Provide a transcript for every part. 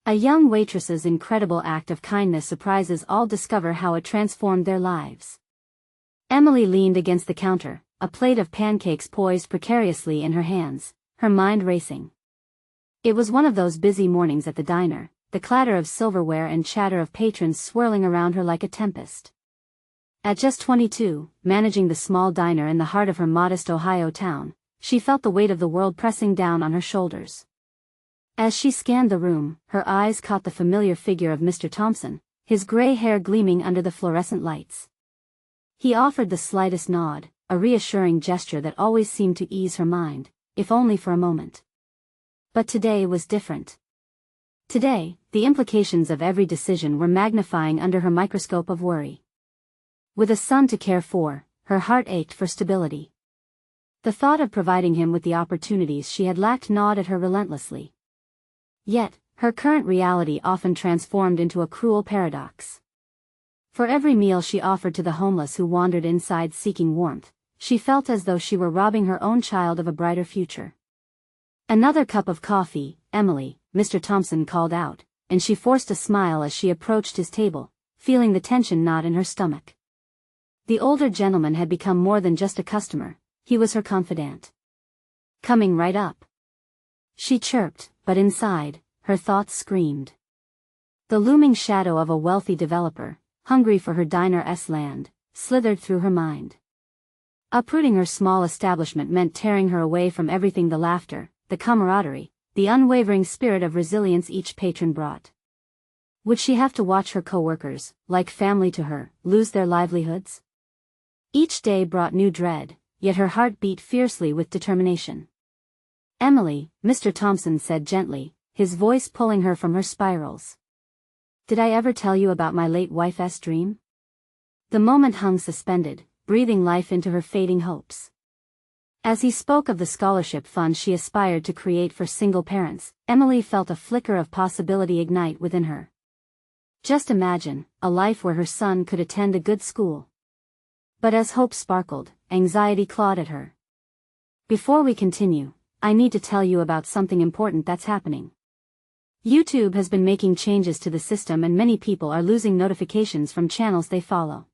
A young waitress's incredible act of kindness surprises all discover how it transformed their lives. Emily leaned against the counter, a plate of pancakes poised precariously in her hands, her mind racing. It was one of those busy mornings at the diner, the clatter of silverware and chatter of patrons swirling around her like a tempest. At just 22, managing the small diner in the heart of her modest Ohio town, she felt the weight of the world pressing down on her shoulders. As she scanned the room, her eyes caught the familiar figure of Mr. Thompson, his gray hair gleaming under the fluorescent lights. He offered the slightest nod, a reassuring gesture that always seemed to ease her mind, if only for a moment. But today was different. Today, the implications of every decision were magnifying under her microscope of worry. With a son to care for, her heart ached for stability. The thought of providing him with the opportunities she had lacked gnawed at her relentlessly. Yet, her current reality often transformed into a cruel paradox. For every meal she offered to the homeless who wandered inside seeking warmth, she felt as though she were robbing her own child of a brighter future. "Another cup of coffee, Emily," Mr. Thompson called out, and she forced a smile as she approached his table, feeling the tension knot in her stomach. The older gentleman had become more than just a customer, he was her confidant. "Coming right up," she chirped, but inside, her thoughts screamed. The looming shadow of a wealthy developer, hungry for her diner's land, slithered through her mind. Uprooting her small establishment meant tearing her away from everything: the laughter, the camaraderie, the unwavering spirit of resilience each patron brought. Would she have to watch her co-workers, like family to her, lose their livelihoods? Each day brought new dread, yet her heart beat fiercely with determination. "Emily," Mr. Thompson said gently, his voice pulling her from her spirals. "Did I ever tell you about my late wife's dream?" The moment hung suspended, breathing life into her fading hopes. As he spoke of the scholarship fund she aspired to create for single parents, Emily felt a flicker of possibility ignite within her. Just imagine, a life where her son could attend a good school. But as hope sparkled, anxiety clawed at her. "Before we continue, I need to tell you about something important that's happening. YouTube has been making changes to the system and many people are losing notifications from channels they follow.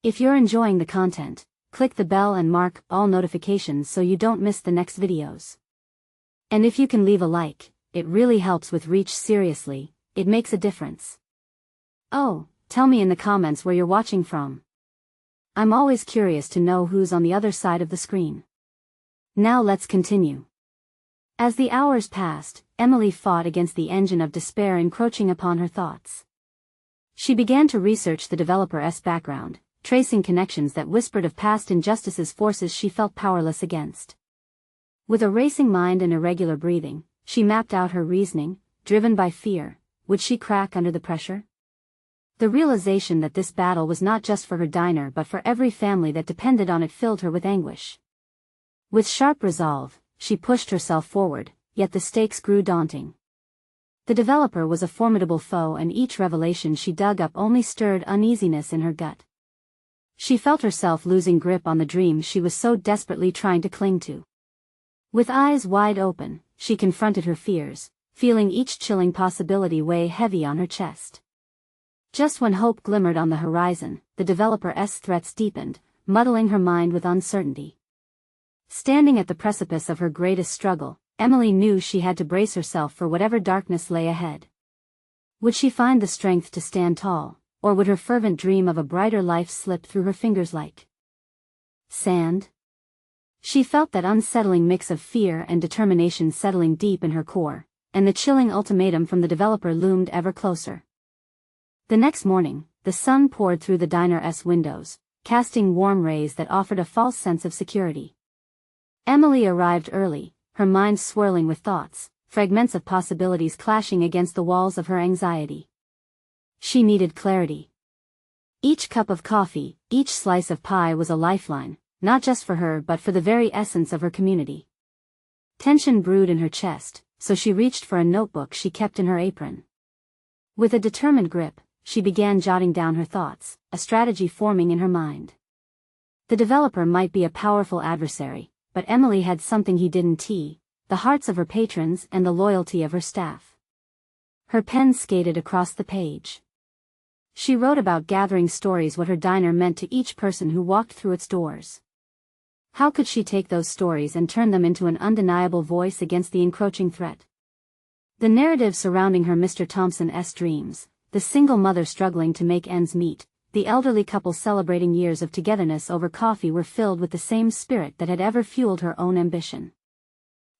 If you're enjoying the content, click the bell and mark all notifications so you don't miss the next videos. And if you can leave a like, it really helps with reach. Seriously, it makes a difference. Oh, tell me in the comments where you're watching from. I'm always curious to know who's on the other side of the screen. Now let's continue. As the hours passed, Emily fought against the engine of despair encroaching upon her thoughts. She began to research the developer's background, tracing connections that whispered of past injustices, forces she felt powerless against. With a racing mind and irregular breathing, she mapped out her reasoning, driven by fear. Would she crack under the pressure? The realization that this battle was not just for her diner but for every family that depended on it filled her with anguish. With sharp resolve, she pushed herself forward, yet the stakes grew daunting. The developer was a formidable foe and each revelation she dug up only stirred uneasiness in her gut. She felt herself losing grip on the dream she was so desperately trying to cling to. With eyes wide open, she confronted her fears, feeling each chilling possibility weigh heavy on her chest. Just when hope glimmered on the horizon, the developer's threats deepened, muddling her mind with uncertainty. Standing at the precipice of her greatest struggle, Emily knew she had to brace herself for whatever darkness lay ahead. Would she find the strength to stand tall, or would her fervent dream of a brighter life slip through her fingers like sand? She felt that unsettling mix of fear and determination settling deep in her core, and the chilling ultimatum from the developer loomed ever closer. The next morning, the sun poured through the diner's windows, casting warm rays that offered a false sense of security. Emily arrived early, her mind swirling with thoughts, fragments of possibilities clashing against the walls of her anxiety. She needed clarity. Each cup of coffee, each slice of pie was a lifeline, not just for her but for the very essence of her community. Tension brewed in her chest, so she reached for a notebook she kept in her apron. With a determined grip, she began jotting down her thoughts, a strategy forming in her mind. The developer might be a powerful adversary, but Emily had something he didn't: the hearts of her patrons and the loyalty of her staff. Her pen skated across the page. She wrote about gathering stories, what her diner meant to each person who walked through its doors. How could she take those stories and turn them into an undeniable voice against the encroaching threat? The narrative surrounding her Mr. Thompson's dreams, the single mother struggling to make ends meet, the elderly couple celebrating years of togetherness over coffee were filled with the same spirit that had ever fueled her own ambition.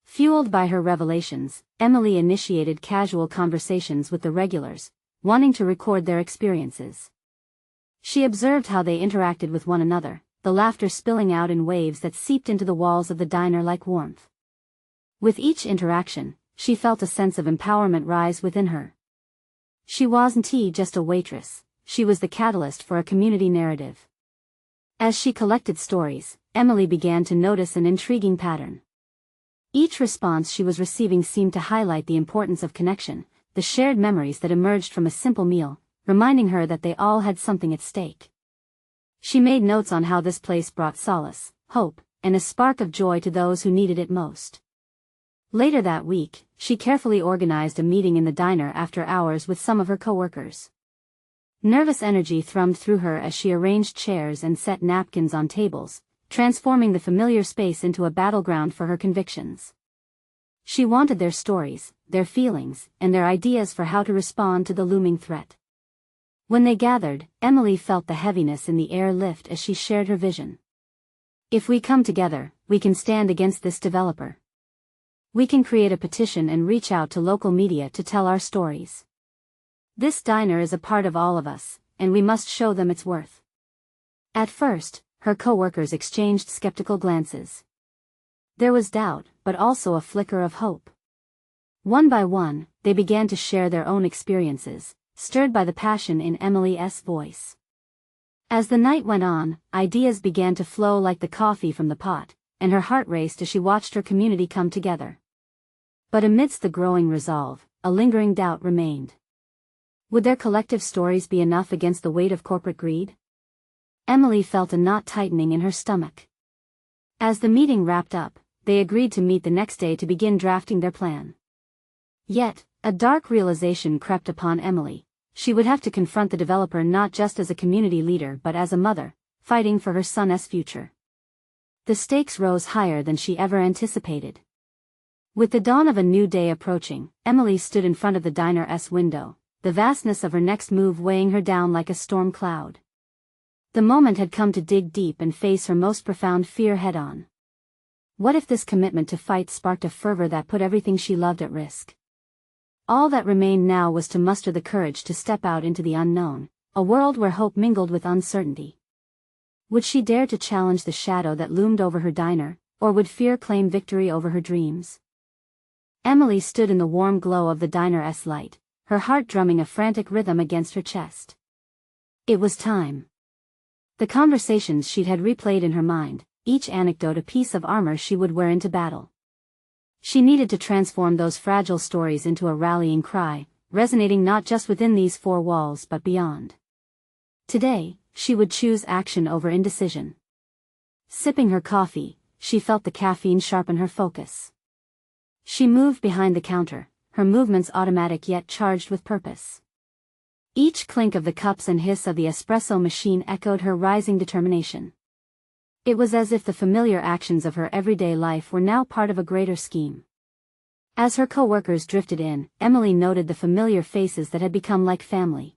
Fueled by her revelations, Emily initiated casual conversations with the regulars, wanting to record their experiences. She observed how they interacted with one another, the laughter spilling out in waves that seeped into the walls of the diner like warmth. With each interaction, she felt a sense of empowerment rise within her. She wasn't just a waitress, she was the catalyst for a community narrative. As she collected stories, Emily began to notice an intriguing pattern. Each response she was receiving seemed to highlight the importance of connection, the shared memories that emerged from a simple meal, reminding her that they all had something at stake. She made notes on how this place brought solace, hope, and a spark of joy to those who needed it most. Later that week, she carefully organized a meeting in the diner after hours with some of her coworkers. Nervous energy thrummed through her as she arranged chairs and set napkins on tables, transforming the familiar space into a battleground for her convictions. She wanted their stories, their feelings, and their ideas for how to respond to the looming threat. When they gathered, Emily felt the heaviness in the air lift as she shared her vision. If we come together, we can stand against this developer. We can create a petition and reach out to local media to tell our stories. This diner is a part of all of us, and we must show them its worth. At first, her co-workers exchanged skeptical glances. There was doubt, but also a flicker of hope. One by one, they began to share their own experiences, stirred by the passion in Emily's voice. As the night went on, ideas began to flow like the coffee from the pot, and her heart raced as she watched her community come together. But amidst the growing resolve, a lingering doubt remained. Would their collective stories be enough against the weight of corporate greed? Emily felt a knot tightening in her stomach. As the meeting wrapped up, they agreed to meet the next day to begin drafting their plan. Yet, a dark realization crept upon Emily. She would have to confront the developer not just as a community leader but as a mother, fighting for her son's future. The stakes rose higher than she ever anticipated. With the dawn of a new day approaching, Emily stood in front of the diner's window, the vastness of her next move weighing her down like a storm cloud. The moment had come to dig deep and face her most profound fear head-on. What if this commitment to fight sparked a fervor that put everything she loved at risk? All that remained now was to muster the courage to step out into the unknown, a world where hope mingled with uncertainty. Would she dare to challenge the shadow that loomed over her diner, or would fear claim victory over her dreams? Emily stood in the warm glow of the diner's light, her heart drumming a frantic rhythm against her chest. It was time. The conversations she'd had replayed in her mind, each anecdote a piece of armor she would wear into battle. She needed to transform those fragile stories into a rallying cry, resonating not just within these four walls but beyond. Today, she would choose action over indecision. Sipping her coffee, she felt the caffeine sharpen her focus. She moved behind the counter, her movements automatic yet charged with purpose. Each clink of the cups and hiss of the espresso machine echoed her rising determination. It was as if the familiar actions of her everyday life were now part of a greater scheme. As her co-workers drifted in, Emily noted the familiar faces that had become like family.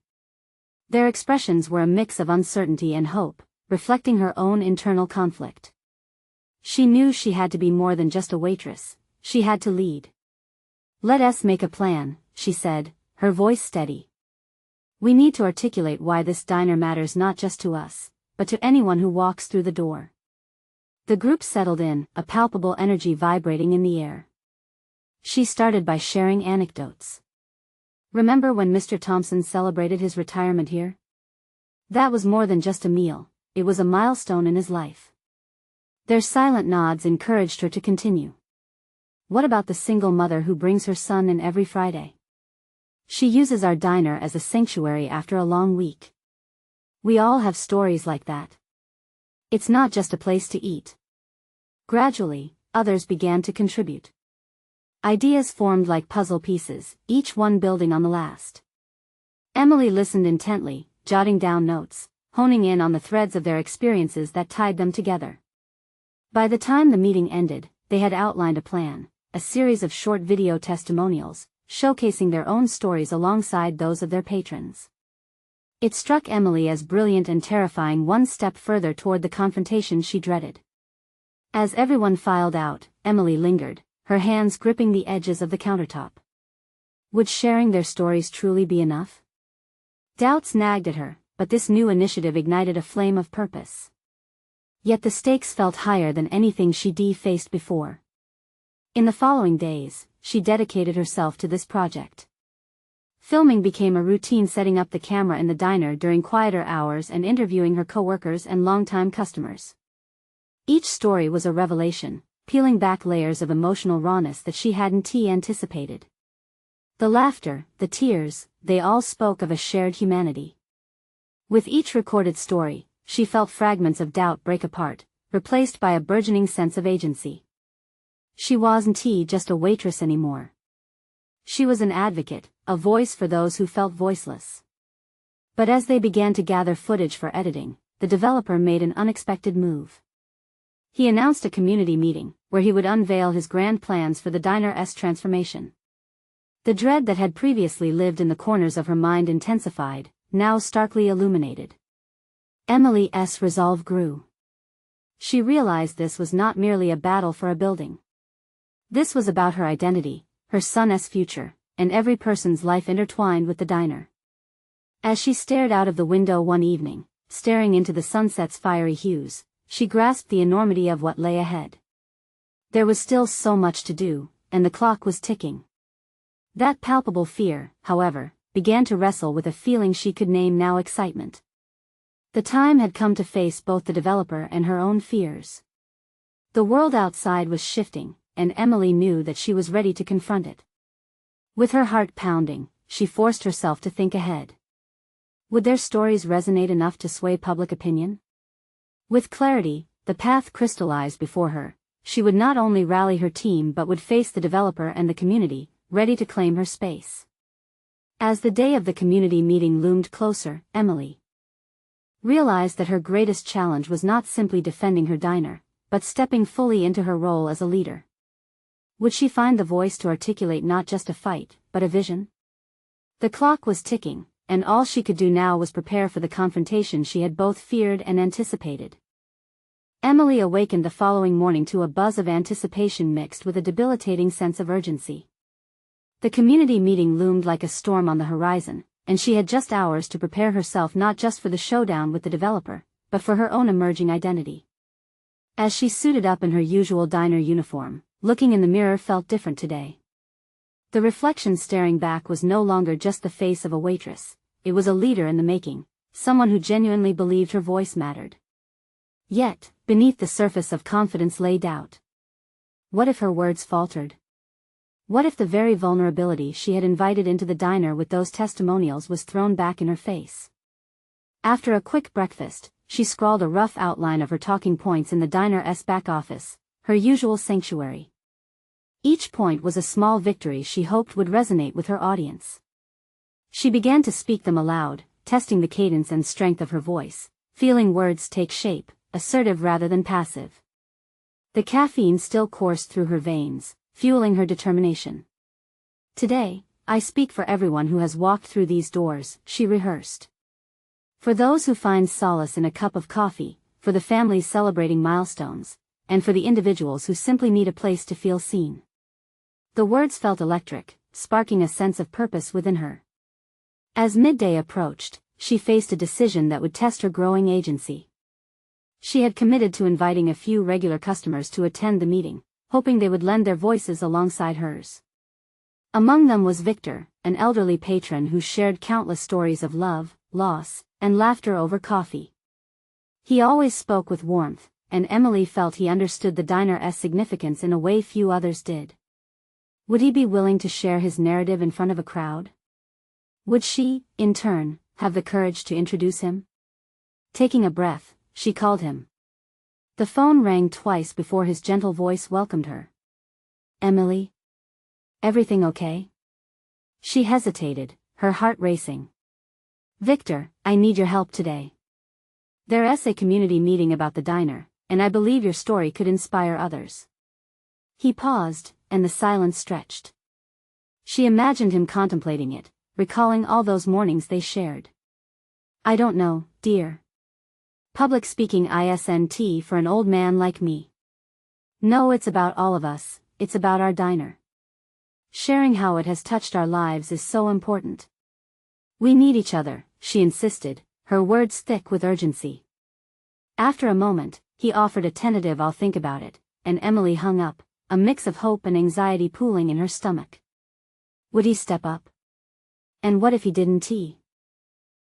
Their expressions were a mix of uncertainty and hope, reflecting her own internal conflict. She knew she had to be more than just a waitress, she had to lead. "Let us make a plan," she said, her voice steady. "We need to articulate why this diner matters not just to us, but to anyone who walks through the door." The group settled in, a palpable energy vibrating in the air. She started by sharing anecdotes. "Remember when Mr. Thompson celebrated his retirement here? That was more than just a meal, it was a milestone in his life." Their silent nods encouraged her to continue. "What about the single mother who brings her son in every Friday? She uses our diner as a sanctuary after a long week. We all have stories like that. It's not just a place to eat." Gradually, others began to contribute. Ideas formed like puzzle pieces, each one building on the last. Emily listened intently, jotting down notes, honing in on the threads of their experiences that tied them together. By the time the meeting ended, they had outlined a plan, a series of short video testimonials, showcasing their own stories alongside those of their patrons. It struck Emily as brilliant and terrifying, one step further toward the confrontation she dreaded. As everyone filed out, Emily lingered, her hands gripping the edges of the countertop. Would sharing their stories truly be enough? Doubts nagged at her, but this new initiative ignited a flame of purpose. Yet the stakes felt higher than anything she'd faced before. In the following days, she dedicated herself to this project. Filming became a routine, setting up the camera in the diner during quieter hours and interviewing her coworkers and longtime customers. Each story was a revelation, peeling back layers of emotional rawness that she hadn't anticipated. The laughter, the tears, they all spoke of a shared humanity. With each recorded story, she felt fragments of doubt break apart, replaced by a burgeoning sense of agency. She wasn't just a waitress anymore. She was an advocate, a voice for those who felt voiceless. But as they began to gather footage for editing, the developer made an unexpected move. He announced a community meeting, where he would unveil his grand plans for the diner's transformation. The dread that had previously lived in the corners of her mind intensified, now starkly illuminated. Emily's resolve grew. She realized this was not merely a battle for a building. This was about her identity, her son's future, and every person's life intertwined with the diner. As she stared out of the window one evening, staring into the sunset's fiery hues, she grasped the enormity of what lay ahead. There was still so much to do, and the clock was ticking. That palpable fear, however, began to wrestle with a feeling she could name now: excitement. The time had come to face both the developer and her own fears. The world outside was shifting, and Emily knew that she was ready to confront it. With her heart pounding, she forced herself to think ahead. Would their stories resonate enough to sway public opinion? With clarity, the path crystallized before her. She would not only rally her team but would face the developer and the community, ready to claim her space. As the day of the community meeting loomed closer, Emily realized that her greatest challenge was not simply defending her diner, but stepping fully into her role as a leader. Would she find the voice to articulate not just a fight, but a vision? The clock was ticking, and all she could do now was prepare for the confrontation she had both feared and anticipated. Emily awakened the following morning to a buzz of anticipation mixed with a debilitating sense of urgency. The community meeting loomed like a storm on the horizon, and she had just hours to prepare herself not just for the showdown with the developer, but for her own emerging identity. As she suited up in her usual diner uniform, looking in the mirror felt different today. The reflection staring back was no longer just the face of a waitress, it was a leader in the making, someone who genuinely believed her voice mattered. Yet, beneath the surface of confidence lay doubt. What if her words faltered? What if the very vulnerability she had invited into the diner with those testimonials was thrown back in her face? After a quick breakfast, she scrawled a rough outline of her talking points in the diner's back office, her usual sanctuary. Each point was a small victory she hoped would resonate with her audience. She began to speak them aloud, testing the cadence and strength of her voice, feeling words take shape, assertive rather than passive. The caffeine still coursed through her veins, fueling her determination. Today, I speak for everyone who has walked through these doors, she rehearsed. For those who find solace in a cup of coffee, for the families celebrating milestones, and for the individuals who simply need a place to feel seen. The words felt electric, sparking a sense of purpose within her. As midday approached, she faced a decision that would test her growing agency. She had committed to inviting a few regular customers to attend the meeting, hoping they would lend their voices alongside hers. Among them was Victor, an elderly patron who shared countless stories of love, loss, and laughter over coffee. He always spoke with warmth, and Emily felt he understood the diner's significance in a way few others did. Would he be willing to share his narrative in front of a crowd? Would she, in turn, have the courage to introduce him? Taking a breath, she called him. The phone rang twice before his gentle voice welcomed her. Emily? Everything okay? She hesitated, her heart racing. Victor, I need your help today. There's a community meeting about the diner, and I believe your story could inspire others. He paused, and the silence stretched. She imagined him contemplating it, recalling all those mornings they shared. I don't know, dear. Public speaking isn't for an old man like me. No, it's about all of us, it's about our diner. Sharing how it has touched our lives is so important. We need each other, she insisted, her words thick with urgency. After a moment, he offered a tentative "I'll think about it," and Emily hung up, a mix of hope and anxiety pooling in her stomach. Would he step up? And what if he didn't?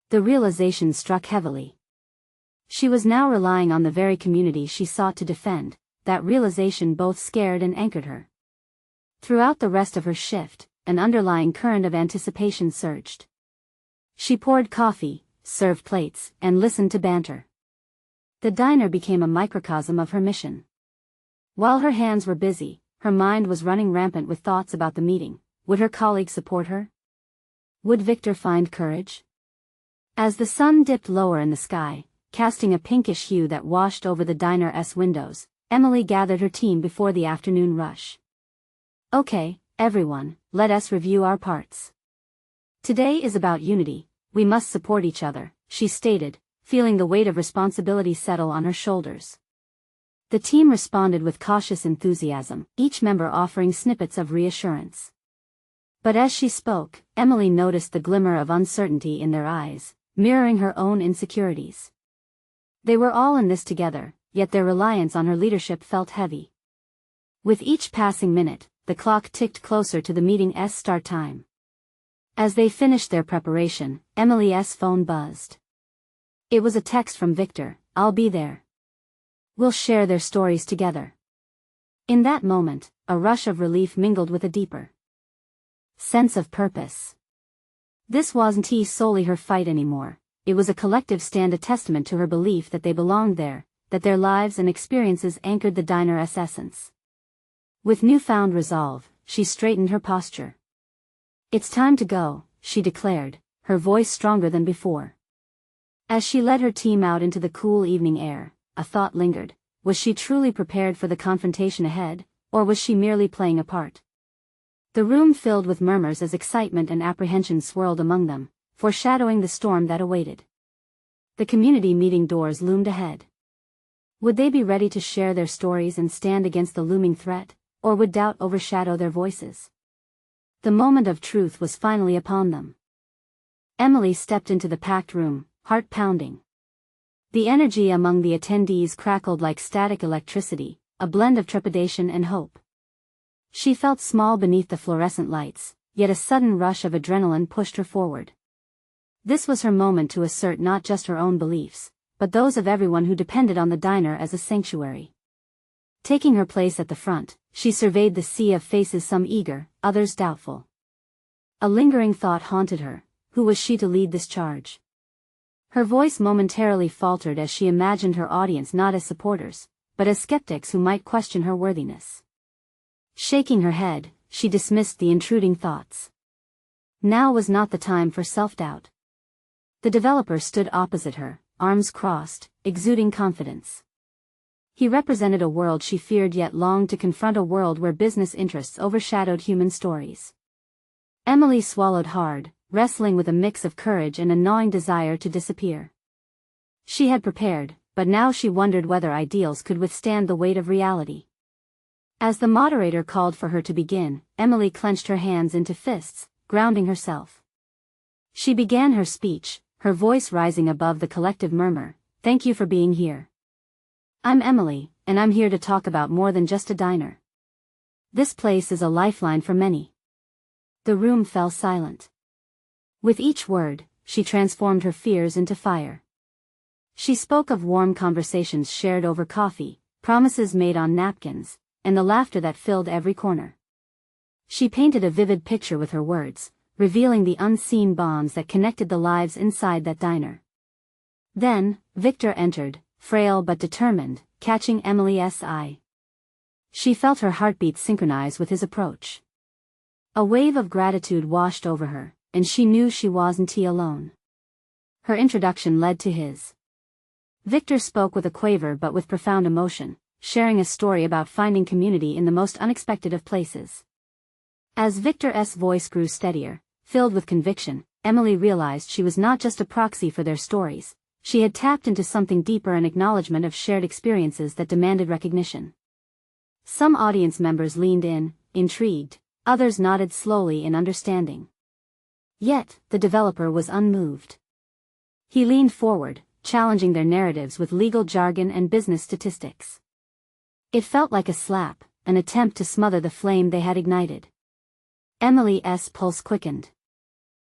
The realization struck heavily. She was now relying on the very community she sought to defend. That realization both scared and anchored her. Throughout the rest of her shift, an underlying current of anticipation surged. She poured coffee, served plates, and listened to banter. The diner became a microcosm of her mission. While her hands were busy, her mind was running rampant with thoughts about the meeting. Would her colleagues support her? Would Victor find courage? As the sun dipped lower in the sky, casting a pinkish hue that washed over the diner's windows, Emily gathered her team before the afternoon rush. Okay, everyone, let us review our parts. Today is about unity. We must support each other, she stated, feeling the weight of responsibility settle on her shoulders. The team responded with cautious enthusiasm, each member offering snippets of reassurance. But as she spoke, Emily noticed the glimmer of uncertainty in their eyes, mirroring her own insecurities. They were all in this together, yet their reliance on her leadership felt heavy. With each passing minute, the clock ticked closer to the meeting's start time. As they finished their preparation, Emily's phone buzzed. It was a text from Victor. I'll be there. We'll share their stories together. In that moment, a rush of relief mingled with a deeper sense of purpose. This wasn't solely her fight anymore. It was a collective stand, a testament to her belief that they belonged there, that their lives and experiences anchored the diner's essence. With newfound resolve, she straightened her posture. It's time to go, she declared, her voice stronger than before. As she led her team out into the cool evening air, a thought lingered. Was she truly prepared for the confrontation ahead, or was she merely playing a part? The room filled with murmurs as excitement and apprehension swirled among them, foreshadowing the storm that awaited. The community meeting doors loomed ahead. Would they be ready to share their stories and stand against the looming threat, or would doubt overshadow their voices? The moment of truth was finally upon them. Emily stepped into the packed room, heart pounding. The energy among the attendees crackled like static electricity, a blend of trepidation and hope. She felt small beneath the fluorescent lights, yet a sudden rush of adrenaline pushed her forward. This was her moment to assert not just her own beliefs, but those of everyone who depended on the diner as a sanctuary. Taking her place at the front, she surveyed the sea of faces, some eager, others doubtful. A lingering thought haunted her: who was she to lead this charge? Her voice momentarily faltered as she imagined her audience not as supporters, but as skeptics who might question her worthiness. Shaking her head, she dismissed the intruding thoughts. Now was not the time for self-doubt. The developer stood opposite her, arms crossed, exuding confidence. He represented a world she feared yet longed to confront, a world where business interests overshadowed human stories. Emily swallowed hard, wrestling with a mix of courage and a gnawing desire to disappear. She had prepared, but now she wondered whether ideals could withstand the weight of reality. As the moderator called for her to begin, Emily clenched her hands into fists, grounding herself. She began her speech, her voice rising above the collective murmur. Thank you for being here. I'm Emily, and I'm here to talk about more than just a diner. This place is a lifeline for many. The room fell silent. With each word, she transformed her fears into fire. She spoke of warm conversations shared over coffee, promises made on napkins, and the laughter that filled every corner. She painted a vivid picture with her words, revealing the unseen bonds that connected the lives inside that diner. Then, Victor entered, frail but determined, catching Emily's eye. She felt her heartbeat synchronize with his approach. A wave of gratitude washed over her, and she knew she wasn't alone. Her introduction led to his. Victor spoke with a quaver but with profound emotion, sharing a story about finding community in the most unexpected of places. As Victor's voice grew steadier, filled with conviction, Emily realized she was not just a proxy for their stories. She had tapped into something deeper, an acknowledgement of shared experiences that demanded recognition. Some audience members leaned in, intrigued, others nodded slowly in understanding. Yet, the developer was unmoved. He leaned forward, challenging their narratives with legal jargon and business statistics. It felt like a slap, an attempt to smother the flame they had ignited. Emily's pulse quickened.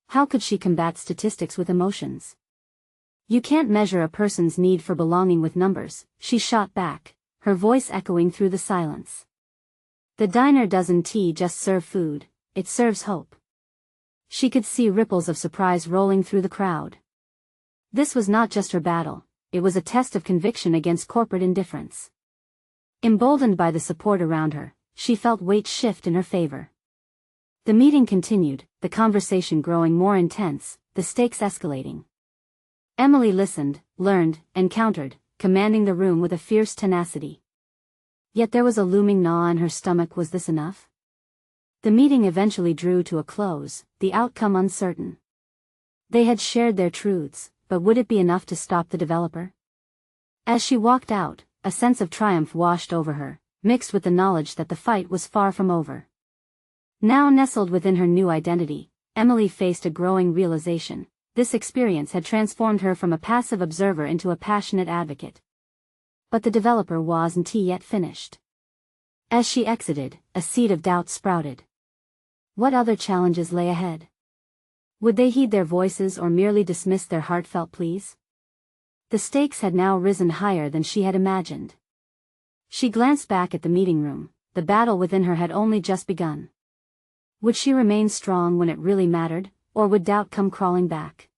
How could she combat statistics with emotions? You can't measure a person's need for belonging with numbers, she shot back, her voice echoing through the silence. The diner doesn't just serve food, it serves hope. She could see ripples of surprise rolling through the crowd. This was not just her battle, it was a test of conviction against corporate indifference. Emboldened by the support around her, she felt weight shift in her favor. The meeting continued, the conversation growing more intense, the stakes escalating. Emily listened, learned, and countered, commanding the room with a fierce tenacity. Yet there was a looming gnaw in her stomach. Was this enough? The meeting eventually drew to a close, the outcome uncertain. They had shared their truths, but would it be enough to stop the developer? As she walked out, a sense of triumph washed over her, mixed with the knowledge that the fight was far from over. Now nestled within her new identity, Emily faced a growing realization. This experience had transformed her from a passive observer into a passionate advocate. But the developer wasn't yet finished. As she exited, a seed of doubt sprouted. What other challenges lay ahead? Would they heed their voices or merely dismiss their heartfelt pleas? The stakes had now risen higher than she had imagined. She glanced back at the meeting room. The battle within her had only just begun. Would she remain strong when it really mattered, or would doubt come crawling back?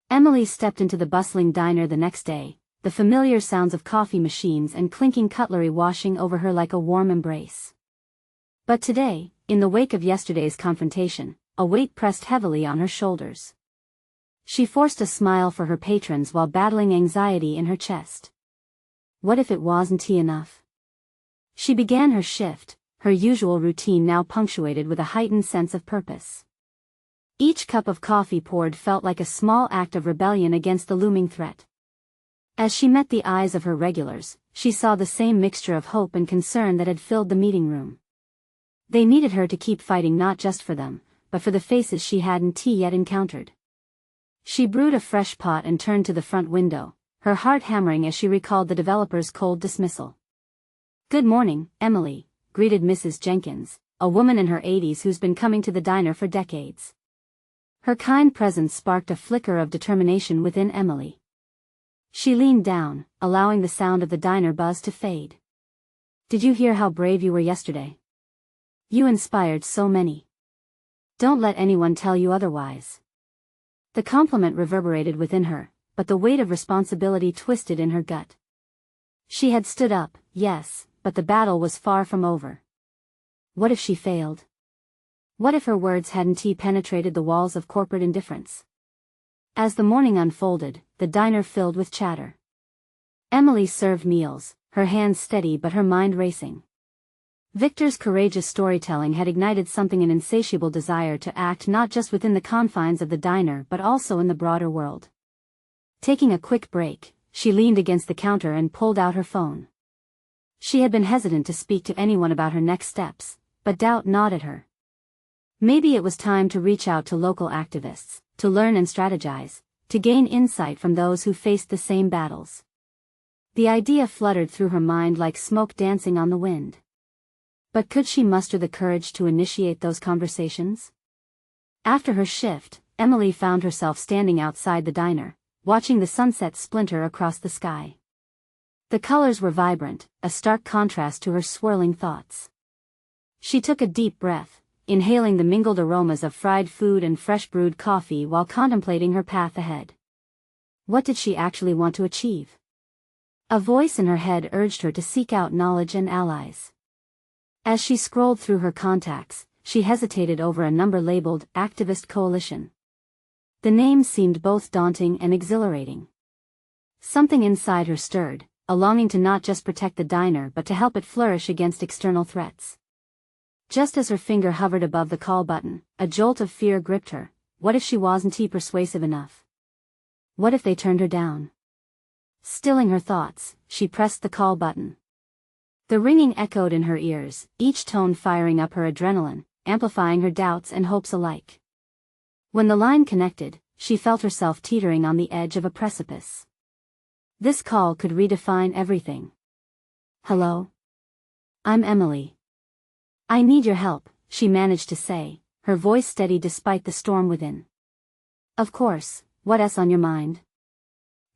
Emily stepped into the bustling diner the next day, the familiar sounds of coffee machines and clinking cutlery washing over her like a warm embrace. But today, in the wake of yesterday's confrontation, a weight pressed heavily on her shoulders. She forced a smile for her patrons while battling anxiety in her chest. What if it wasn't enough? She began her shift, her usual routine now punctuated with a heightened sense of purpose. Each cup of coffee poured felt like a small act of rebellion against the looming threat. As she met the eyes of her regulars, she saw the same mixture of hope and concern that had filled the meeting room. They needed her to keep fighting not just for them, but for the faces she hadn't yet encountered. She brewed a fresh pot and turned to the front window, her heart hammering as she recalled the developer's cold dismissal. "Good morning, Emily," greeted Mrs. Jenkins, a woman in her 80s who's been coming to the diner for decades. Her kind presence sparked a flicker of determination within Emily. She leaned down, allowing the sound of the diner buzz to fade. "Did you hear how brave you were yesterday? You inspired so many. Don't let anyone tell you otherwise." The compliment reverberated within her, but the weight of responsibility twisted in her gut. She had stood up, yes, but the battle was far from over. What if she failed? What if her words hadn't penetrated the walls of corporate indifference? As the morning unfolded, the diner filled with chatter. Emily served meals, her hands steady but her mind racing. Victor's courageous storytelling had ignited an insatiable desire to act not just within the confines of the diner but also in the broader world. Taking a quick break, she leaned against the counter and pulled out her phone. She had been hesitant to speak to anyone about her next steps, but doubt gnawed at her. Maybe it was time to reach out to local activists, to learn and strategize, to gain insight from those who faced the same battles. The idea fluttered through her mind like smoke dancing on the wind. But could she muster the courage to initiate those conversations? After her shift, Emily found herself standing outside the diner, watching the sunset splinter across the sky. The colors were vibrant, a stark contrast to her swirling thoughts. She took a deep breath, inhaling the mingled aromas of fried food and fresh brewed coffee while contemplating her path ahead. What did she actually want to achieve? A voice in her head urged her to seek out knowledge and allies. As she scrolled through her contacts, she hesitated over a number labeled Activist Coalition. The name seemed both daunting and exhilarating. Something inside her stirred, a longing to not just protect the diner but to help it flourish against external threats. Just as her finger hovered above the call button, a jolt of fear gripped her. What if she wasn't persuasive enough? What if they turned her down? Stilling her thoughts, she pressed the call button. The ringing echoed in her ears, each tone firing up her adrenaline, amplifying her doubts and hopes alike. When the line connected, she felt herself teetering on the edge of a precipice. This call could redefine everything. "Hello? I'm Emily. I need your help," she managed to say, her voice steady despite the storm within. "Of course, what's on your mind?"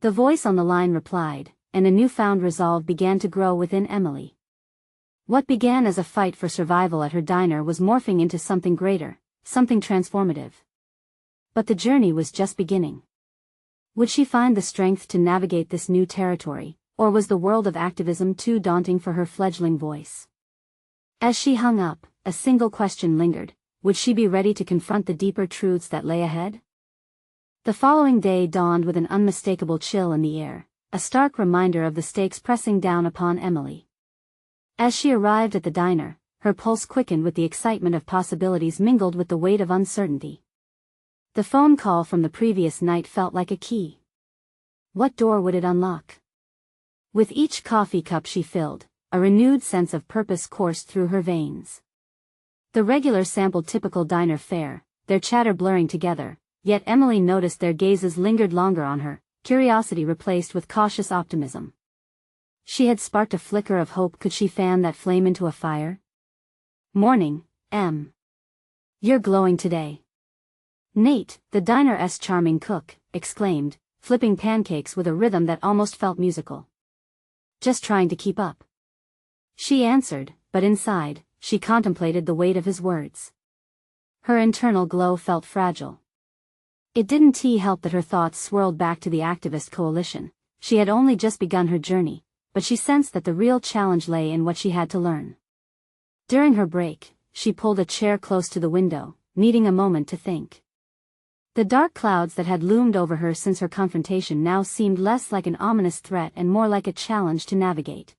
The voice on the line replied, and a newfound resolve began to grow within Emily. What began as a fight for survival at her diner was morphing into something greater, something transformative. But the journey was just beginning. Would she find the strength to navigate this new territory, or was the world of activism too daunting for her fledgling voice? As she hung up, a single question lingered: would she be ready to confront the deeper truths that lay ahead? The following day dawned with an unmistakable chill in the air, a stark reminder of the stakes pressing down upon Emily. As she arrived at the diner, her pulse quickened with the excitement of possibilities mingled with the weight of uncertainty. The phone call from the previous night felt like a key. What door would it unlock? With each coffee cup she filled, a renewed sense of purpose coursed through her veins. The regular sampled typical diner fare, their chatter blurring together, yet Emily noticed their gazes lingered longer on her, curiosity replaced with cautious optimism. She had sparked a flicker of hope. Could she fan that flame into a fire? "Morning, Em. You're glowing today." Nate, the diner's charming cook, exclaimed, flipping pancakes with a rhythm that almost felt musical. "Just trying to keep up," she answered, but inside, she contemplated the weight of his words. Her internal glow felt fragile. It didn't help that her thoughts swirled back to the Activist Coalition. She had only just begun her journey, but she sensed that the real challenge lay in what she had to learn. During her break, she pulled a chair close to the window, needing a moment to think. The dark clouds that had loomed over her since her confrontation now seemed less like an ominous threat and more like a challenge to navigate.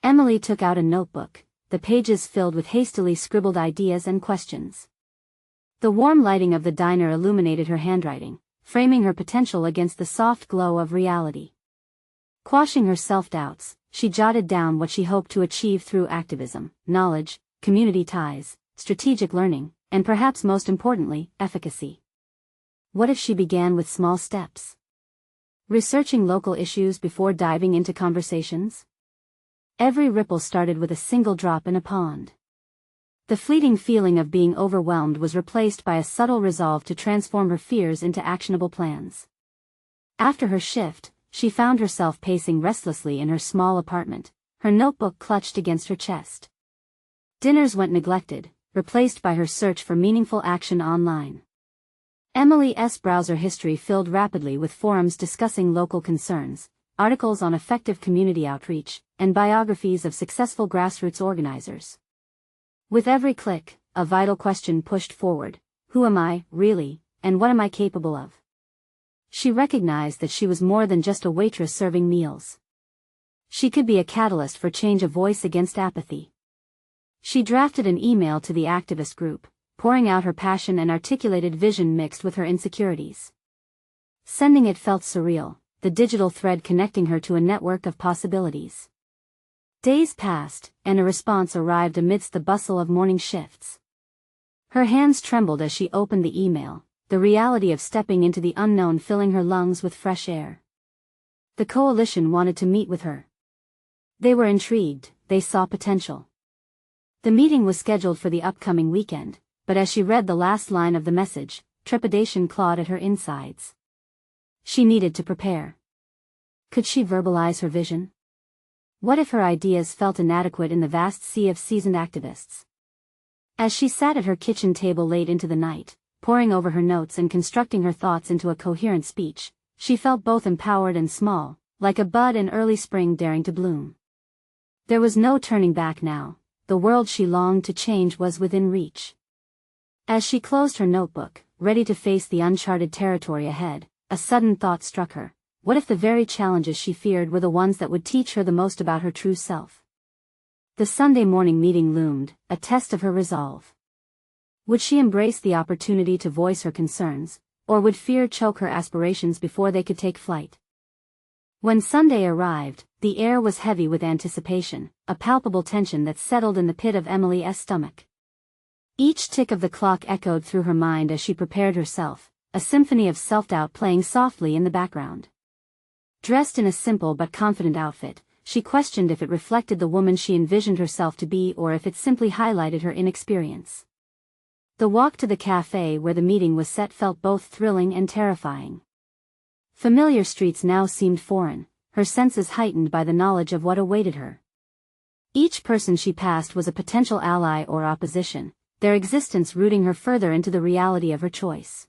Emily took out a notebook, the pages filled with hastily scribbled ideas and questions. The warm lighting of the diner illuminated her handwriting, framing her potential against the soft glow of reality. Quashing her self-doubts, she jotted down what she hoped to achieve through activism: knowledge, community ties, strategic learning, and perhaps most importantly, efficacy. What if she began with small steps? Researching local issues before diving into conversations? Every ripple started with a single drop in a pond. The fleeting feeling of being overwhelmed was replaced by a subtle resolve to transform her fears into actionable plans. After her shift, she found herself pacing restlessly in her small apartment, her notebook clutched against her chest. Dinners went neglected, replaced by her search for meaningful action online. Emily's browser history filled rapidly with forums discussing local concerns, articles on effective community outreach, and biographies of successful grassroots organizers. With every click, a vital question pushed forward: who am I, really, and what am I capable of? She recognized that she was more than just a waitress serving meals. She could be a catalyst for change, a voice against apathy. She drafted an email to the activist group, pouring out her passion and articulated vision mixed with her insecurities. Sending it felt surreal, the digital thread connecting her to a network of possibilities. Days passed, and a response arrived amidst the bustle of morning shifts. Her hands trembled as she opened the email, the reality of stepping into the unknown filling her lungs with fresh air. The coalition wanted to meet with her. They were intrigued, they saw potential. The meeting was scheduled for the upcoming weekend, but as she read the last line of the message, trepidation clawed at her insides. She needed to prepare. Could she verbalize her vision? What if her ideas felt inadequate in the vast sea of seasoned activists? As she sat at her kitchen table late into the night, poring over her notes and constructing her thoughts into a coherent speech, she felt both empowered and small, like a bud in early spring daring to bloom. There was no turning back now. the world she longed to change was within reach. As she closed her notebook, ready to face the uncharted territory ahead, a sudden thought struck her. What if the very challenges she feared were the ones that would teach her the most about her true self? The Sunday morning meeting loomed, a test of her resolve. Would she embrace the opportunity to voice her concerns, or would fear choke her aspirations before they could take flight? When Sunday arrived, the air was heavy with anticipation, a palpable tension that settled in the pit of Emily's stomach. Each tick of the clock echoed through her mind as she prepared herself, a symphony of self-doubt playing softly in the background. Dressed in a simple but confident outfit, she questioned if it reflected the woman she envisioned herself to be or if it simply highlighted her inexperience. The walk to the cafe where the meeting was set felt both thrilling and terrifying. Familiar streets now seemed foreign, her senses heightened by the knowledge of what awaited her. Each person she passed was a potential ally or opposition, their existence rooting her further into the reality of her choice.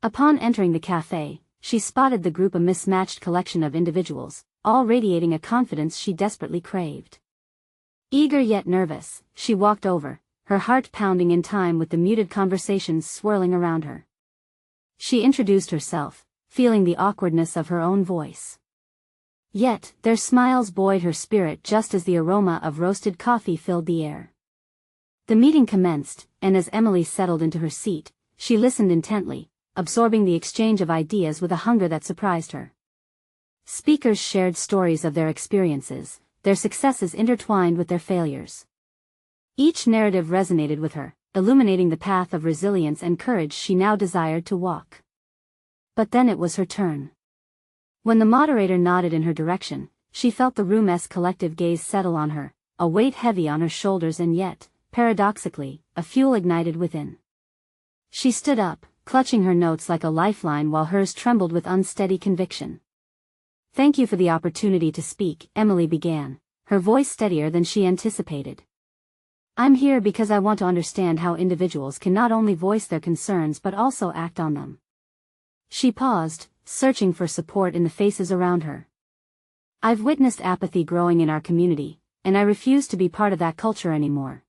Upon entering the cafe, she spotted the group, a mismatched collection of individuals, all radiating a confidence she desperately craved. Eager yet nervous, she walked over, her heart pounding in time with the muted conversations swirling around her. She introduced herself, feeling the awkwardness of her own voice. Yet, their smiles buoyed her spirit just as the aroma of roasted coffee filled the air. The meeting commenced, and as Emily settled into her seat, she listened intently, absorbing the exchange of ideas with a hunger that surprised her. Speakers shared stories of their experiences, their successes intertwined with their failures. Each narrative resonated with her, illuminating the path of resilience and courage she now desired to walk. But then it was her turn. When the moderator nodded in her direction, she felt the room's collective gaze settle on her, a weight heavy on her shoulders and yet, paradoxically, a fuel ignited within. She stood up, clutching her notes like a lifeline while hers trembled with unsteady conviction. "Thank you for the opportunity to speak," Emily began, her voice steadier than she anticipated. "I'm here because I want to understand how individuals can not only voice their concerns but also act on them." She paused, searching for support in the faces around her. "I've witnessed apathy growing in our community, and I refuse to be part of that culture anymore."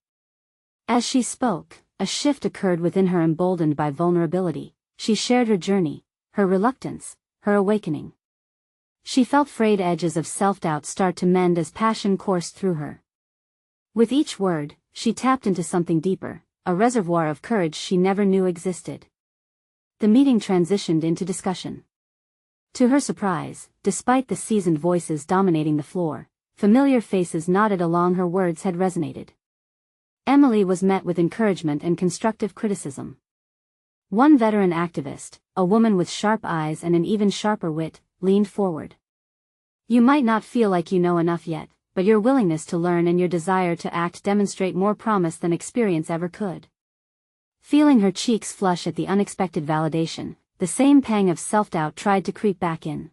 As she spoke, a shift occurred within her, emboldened by vulnerability. She shared her journey, her reluctance, her awakening. She felt frayed edges of self-doubt start to mend as passion coursed through her. With each word, she tapped into something deeper, a reservoir of courage she never knew existed. The meeting transitioned into discussion. To her surprise, despite the seasoned voices dominating the floor, familiar faces nodded along her words had resonated. Emily was met with encouragement and constructive criticism. One veteran activist, a woman with sharp eyes and an even sharper wit, leaned forward. "You might not feel like you know enough yet, but your willingness to learn and your desire to act demonstrate more promise than experience ever could." Feeling her cheeks flush at the unexpected validation, the same pang of self-doubt tried to creep back in.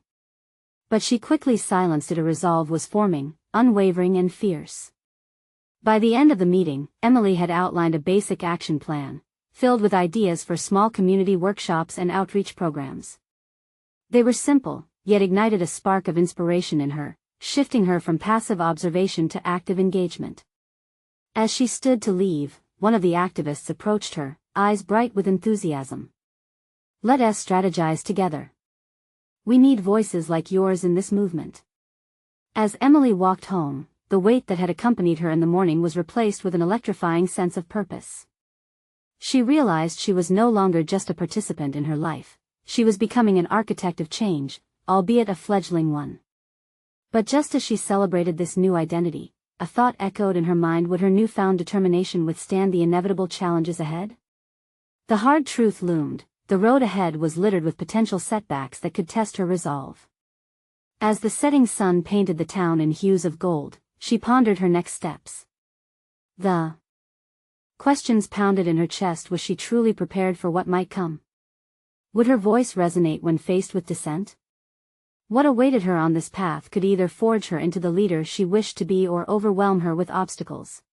But she quickly silenced it. A resolve was forming, unwavering and fierce. By the end of the meeting, Emily had outlined a basic action plan, filled with ideas for small community workshops and outreach programs. They were simple, yet ignited a spark of inspiration in her, shifting her from passive observation to active engagement. As she stood to leave, one of the activists approached her, eyes bright with enthusiasm. "Let us strategize together. We need voices like yours in this movement." As Emily walked home, the weight that had accompanied her in the morning was replaced with an electrifying sense of purpose. She realized she was no longer just a participant in her life, she was becoming an architect of change, albeit a fledgling one. But just as she celebrated this new identity, a thought echoed in her mind: would her newfound determination withstand the inevitable challenges ahead? The hard truth loomed: the road ahead was littered with potential setbacks that could test her resolve. As the setting sun painted the town in hues of gold, she pondered her next steps. The questions pounded in her chest. Was she truly prepared for what might come? Would her voice resonate when faced with dissent? What awaited her on this path could either forge her into the leader she wished to be or overwhelm her with obstacles.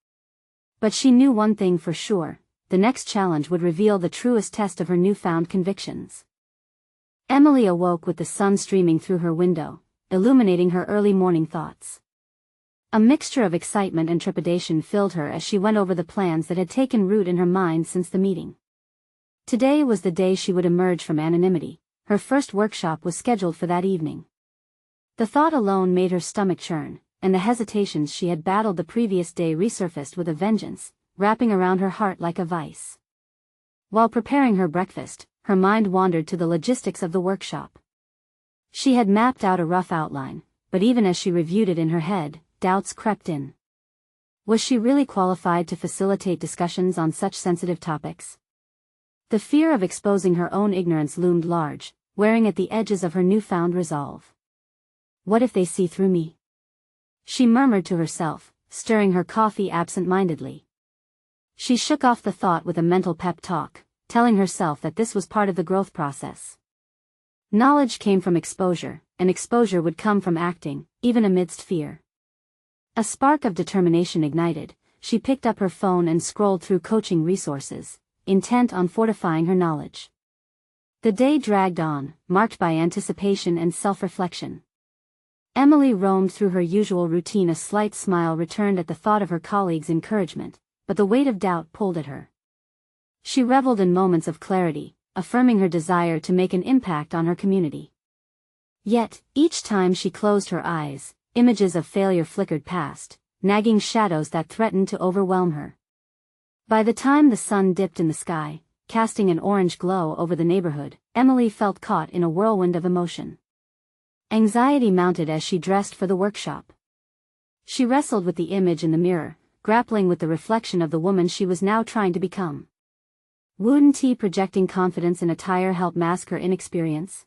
But she knew one thing for sure: the next challenge would reveal the truest test of her newfound convictions. Emily awoke with the sun streaming through her window, illuminating her early morning thoughts. A mixture of excitement and trepidation filled her as she went over the plans that had taken root in her mind since the meeting. Today was the day she would emerge from anonymity. Her first workshop was scheduled for that evening. The thought alone made her stomach churn, and the hesitations she had battled the previous day resurfaced with a vengeance, wrapping around her heart like a vice. While preparing her breakfast, her mind wandered to the logistics of the workshop. She had mapped out a rough outline, but even as she reviewed it in her head, doubts crept in. Was she really qualified to facilitate discussions on such sensitive topics? The fear of exposing her own ignorance loomed large, wearing at the edges of her newfound resolve. What if they see through me? She murmured to herself, stirring her coffee absent-mindedly. She shook off the thought with a mental pep talk, telling herself that this was part of the growth process. Knowledge came from exposure, and exposure would come from acting, even amidst fear. A spark of determination ignited. She picked up her phone and scrolled through coaching resources, intent on fortifying her knowledge. The day dragged on, marked by anticipation and self-reflection. Emily roamed through her usual routine. A slight smile returned at the thought of her colleagues' encouragement, but the weight of doubt pulled at her. She reveled in moments of clarity, affirming her desire to make an impact on her community. Yet, each time she closed her eyes, images of failure flickered past, nagging shadows that threatened to overwhelm her. By the time the sun dipped in the sky, casting an orange glow over the neighborhood, Emily felt caught in a whirlwind of emotion. Anxiety mounted as she dressed for the workshop. She wrestled with the image in the mirror, grappling with the reflection of the woman she was now trying to become. Wouldn't tea projecting confidence in attire help mask her inexperience?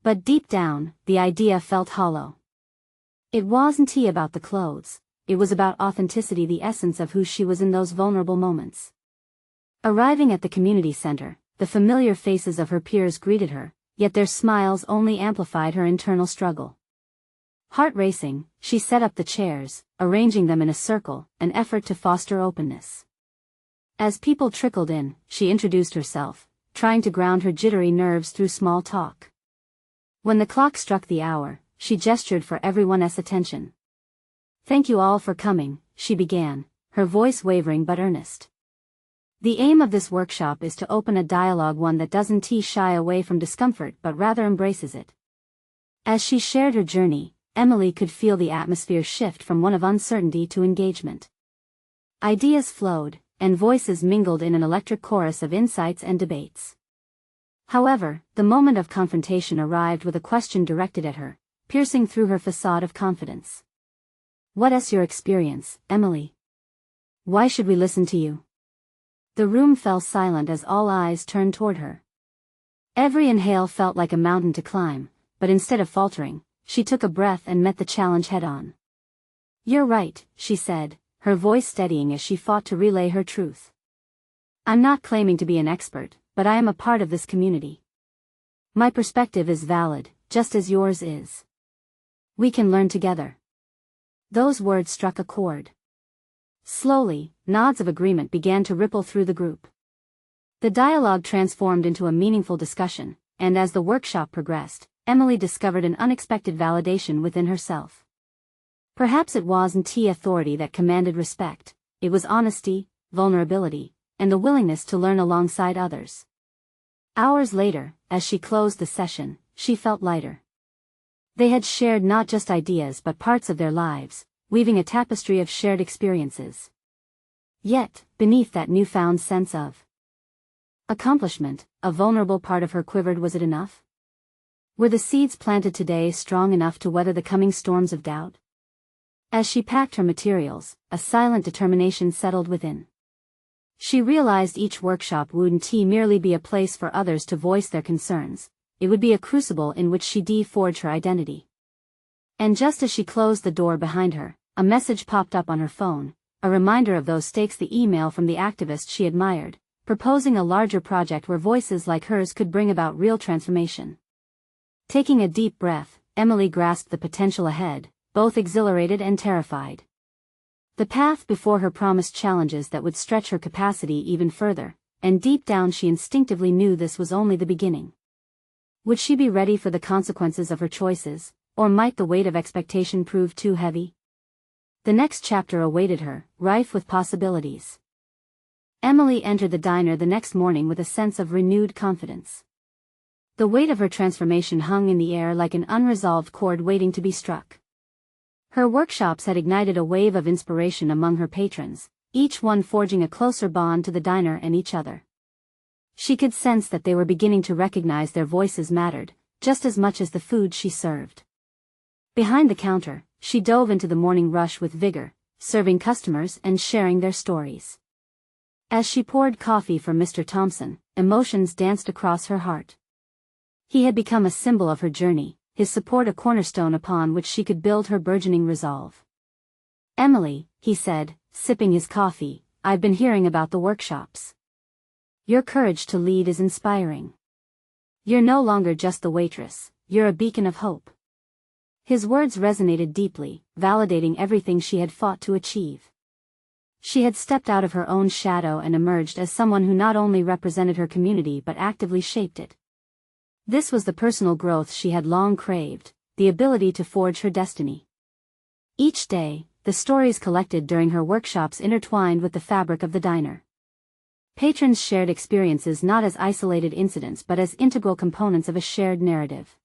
But deep down, the idea felt hollow. It wasn't tea about the clothes, it was about authenticity, the essence of who she was in those vulnerable moments. Arriving at the community center, the familiar faces of her peers greeted her, yet their smiles only amplified her internal struggle. Heart racing, she set up the chairs, arranging them in a circle, an effort to foster openness. As people trickled in, she introduced herself, trying to ground her jittery nerves through small talk. When the clock struck the hour, she gestured for everyone's attention. "Thank you all for coming," she began, her voice wavering but earnest. "The aim of this workshop is to open a dialogue, one that doesn't shy away from discomfort but rather embraces it." As she shared her journey, Emily could feel the atmosphere shift from one of uncertainty to engagement. Ideas flowed, and voices mingled in an electric chorus of insights and debates. However, the moment of confrontation arrived with a question directed at her, piercing through her facade of confidence. "What's your experience, Emily? Why should we listen to you?" The room fell silent as all eyes turned toward her. Every inhale felt like a mountain to climb, but instead of faltering, she took a breath and met the challenge head-on. "You're right," she said, her voice steadying as she fought to relay her truth. "I'm not claiming to be an expert, but I am a part of this community. My perspective is valid, just as yours is. We can learn together." Those words struck a chord. Slowly, nods of agreement began to ripple through the group. The dialogue transformed into a meaningful discussion, and as the workshop progressed, Emily discovered an unexpected validation within herself. Perhaps it wasn't authority that commanded respect, it was honesty, vulnerability, and the willingness to learn alongside others. Hours later, as she closed the session, she felt lighter. They had shared not just ideas but parts of their lives, weaving a tapestry of shared experiences. Yet, beneath that newfound sense of accomplishment, a vulnerable part of her quivered. Was it enough? Were the seeds planted today strong enough to weather the coming storms of doubt? As she packed her materials, a silent determination settled within. She realized each workshop wouldn't merely be a place for others to voice their concerns, it would be a crucible in which she forged her identity. And just as she closed the door behind her, a message popped up on her phone, a reminder of those stakes, the email from the activist she admired, proposing a larger project where voices like hers could bring about real transformation. Taking a deep breath, Emily grasped the potential ahead, both exhilarated and terrified. The path before her promised challenges that would stretch her capacity even further, and deep down she instinctively knew this was only the beginning. Would she be ready for the consequences of her choices, or might the weight of expectation prove too heavy? The next chapter awaited her, rife with possibilities. Emily entered the diner the next morning with a sense of renewed confidence. The weight of her transformation hung in the air like an unresolved chord waiting to be struck. Her workshops had ignited a wave of inspiration among her patrons, each one forging a closer bond to the diner and each other. She could sense that they were beginning to recognize their voices mattered, just as much as the food she served. Behind the counter, she dove into the morning rush with vigor, serving customers and sharing their stories. As she poured coffee for Mr. Thompson, emotions danced across her heart. He had become a symbol of her journey, his support a cornerstone upon which she could build her burgeoning resolve. "Emily," he said, sipping his coffee, "I've been hearing about the workshops. Your courage to lead is inspiring. You're no longer just the waitress, you're a beacon of hope." His words resonated deeply, validating everything she had fought to achieve. She had stepped out of her own shadow and emerged as someone who not only represented her community but actively shaped it. This was the personal growth she had long craved, the ability to forge her destiny. Each day, the stories collected during her workshops intertwined with the fabric of the diner. Patrons shared experiences not as isolated incidents but as integral components of a shared narrative.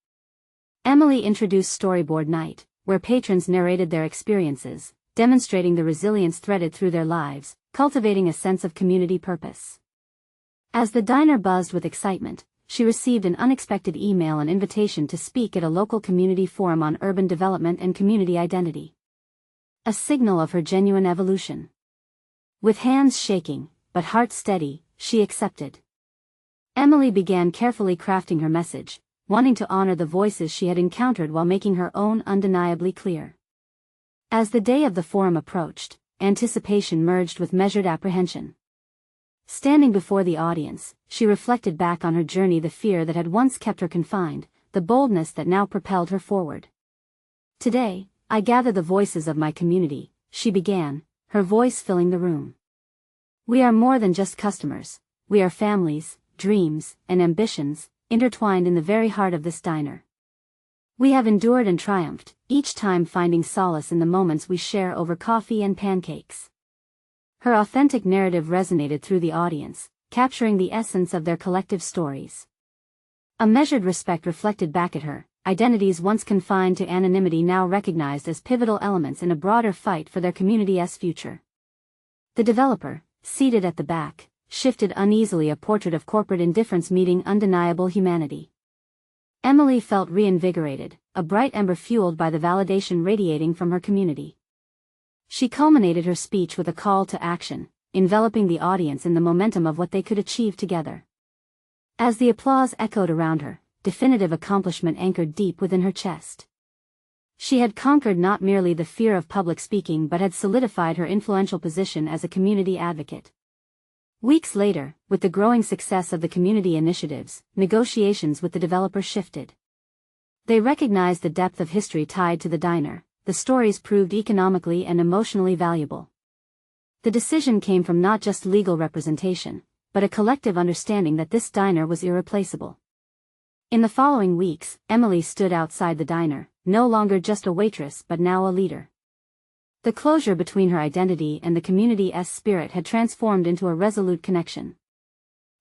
Emily introduced Storyboard Night, where patrons narrated their experiences, demonstrating the resilience threaded through their lives, cultivating a sense of community purpose. As the diner buzzed with excitement, she received an unexpected email and invitation to speak at a local community forum on urban development and community identity. A signal of her genuine evolution. With hands shaking, but heart steady, she accepted. Emily began carefully crafting her message, wanting to honor the voices she had encountered while making her own undeniably clear. As the day of the forum approached, anticipation merged with measured apprehension. Standing before the audience, she reflected back on her journey, the fear that had once kept her confined, the boldness that now propelled her forward. "Today, I gather the voices of my community," she began, her voice filling the room. "We are more than just customers, we are families, dreams, and ambitions, intertwined in the very heart of this diner. We have endured and triumphed, each time finding solace in the moments we share over coffee and pancakes." Her authentic narrative resonated through the audience, capturing the essence of their collective stories. A measured respect reflected back at her, identities once confined to anonymity now recognized as pivotal elements in a broader fight for their community's future. The developer, seated at the back, shifted uneasily, a portrait of corporate indifference meeting undeniable humanity. Emily felt reinvigorated, a bright ember fueled by the validation radiating from her community. She culminated her speech with a call to action, enveloping the audience in the momentum of what they could achieve together. As the applause echoed around her, definitive accomplishment anchored deep within her chest. She had conquered not merely the fear of public speaking but had solidified her influential position as a community advocate. Weeks later, with the growing success of the community initiatives, negotiations with the developer shifted. They recognized the depth of history tied to the diner. The stories proved economically and emotionally valuable. The decision came from not just legal representation, but a collective understanding that this diner was irreplaceable. In the following weeks, Emily stood outside the diner, no longer just a waitress but now a leader. The closure between her identity and the community's spirit had transformed into a resolute connection.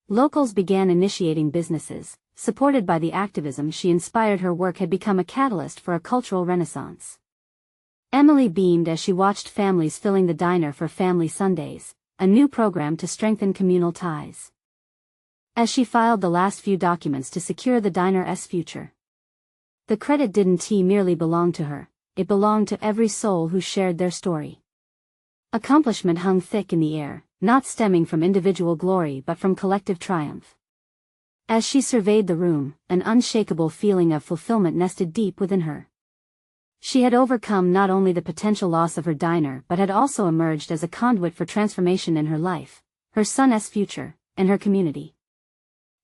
Locals began initiating businesses, supported by the activism she inspired. Her work had become a catalyst for a cultural renaissance. Emily beamed as she watched families filling the diner for Family Sundays, a new program to strengthen communal ties. As she filed the last few documents to secure the diner's future, the credit didn't merely belong to her, it belonged to every soul who shared their story. Accomplishment hung thick in the air, not stemming from individual glory but from collective triumph. As she surveyed the room, an unshakable feeling of fulfillment nested deep within her. She had overcome not only the potential loss of her diner but had also emerged as a conduit for transformation in her life, her son's future, and her community.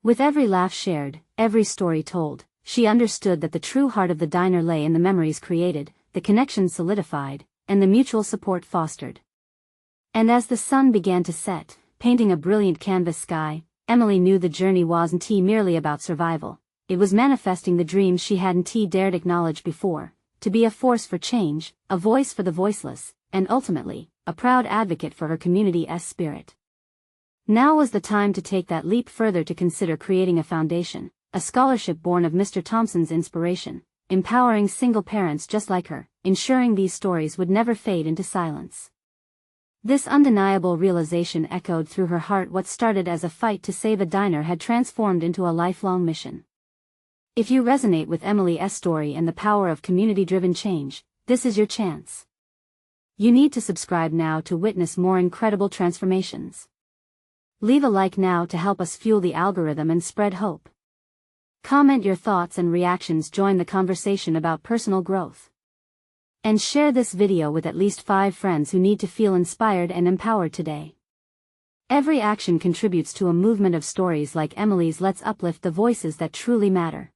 With every laugh shared, every story told, she understood that the true heart of the diner lay in the memories created, the connections solidified, and the mutual support fostered. And as the sun began to set, painting a brilliant canvas sky, Emily knew the journey wasn't merely about survival, it was manifesting the dreams she hadn't dared acknowledge before, to be a force for change, a voice for the voiceless, and ultimately, a proud advocate for her community's spirit. Now was the time to take that leap further to consider creating a foundation, a scholarship born of Mr. Thompson's inspiration, empowering single parents just like her, ensuring these stories would never fade into silence. This undeniable realization echoed through her heart. What started as a fight to save a diner had transformed into a lifelong mission. If you resonate with Emily's story and the power of community-driven change, this is your chance. You need to subscribe now to witness more incredible transformations. Leave a like now to help us fuel the algorithm and spread hope. Comment your thoughts and reactions, join the conversation about personal growth. And share this video with at least 5 friends who need to feel inspired and empowered today. Every action contributes to a movement of stories like Emily's. Let's uplift the voices that truly matter.